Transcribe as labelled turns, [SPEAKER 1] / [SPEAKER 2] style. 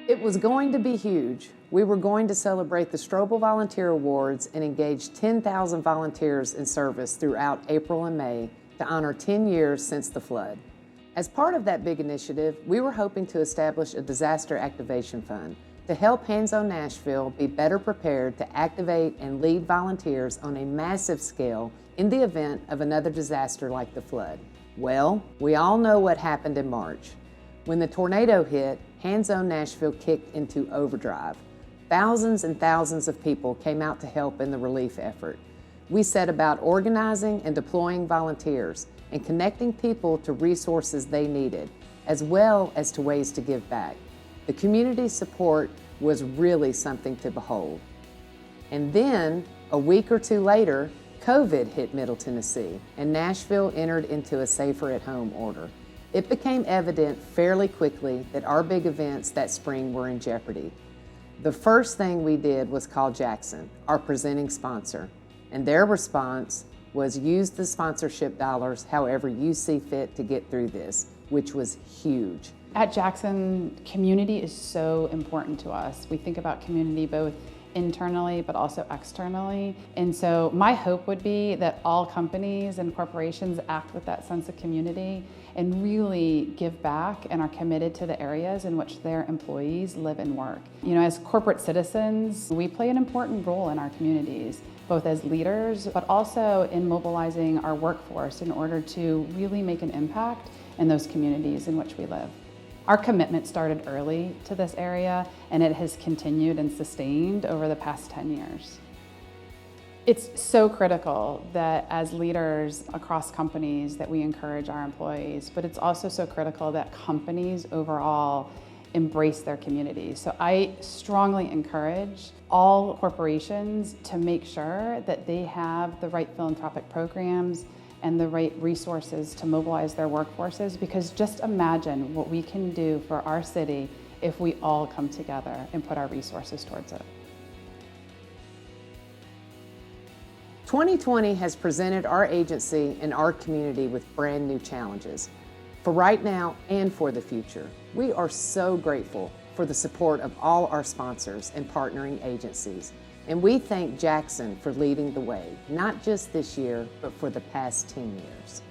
[SPEAKER 1] It was going to be huge. We were going to celebrate the Strobel Volunteer Awards and engage 10,000 volunteers in service throughout April and May to honor 10 years since the flood. As part of that big initiative, we were hoping to establish a disaster activation fund to help Hands On Nashville be better prepared to activate and lead volunteers on a massive scale in the event of another disaster like the flood. Well, we all know what happened in March. When the tornado hit, Hands On Nashville kicked into overdrive. Thousands and thousands of people came out to help in the relief effort. We set about organizing and deploying volunteers and connecting people to resources they needed, as well as to ways to give back. The community support was really something to behold. And then, a week or two later, COVID hit Middle Tennessee, and Nashville entered into a safer-at-home order. It became evident fairly quickly that our big events that spring were in jeopardy. The first thing we did was call Jackson, our presenting sponsor, and their response was use the sponsorship dollars however you see fit to get through this, which was huge.
[SPEAKER 2] At Jackson, community is so important to us. We think about community both internally but also externally. And so my hope would be that all companies and corporations act with that sense of community and really give back and are committed to the areas in which their employees live and work. You know, as corporate citizens, we play an important role in our communities, both as leaders, but also in mobilizing our workforce in order to really make an impact in those communities in which we live. Our commitment started early to this area, and it has continued and sustained over the past 10 years. It's so critical that as leaders across companies that we encourage our employees, but it's also so critical that companies overall embrace their communities. So I strongly encourage all corporations to make sure that they have the right philanthropic programs and the right resources to mobilize their workforces, because just imagine what we can do for our city if we all come together and put our resources towards it.
[SPEAKER 1] 2020 has presented our agency and our community with brand new challenges. For right now and for the future, we are so grateful for the support of all our sponsors and partnering agencies. And we thank Jackson for leading the way, not just this year, but for the past 10 years.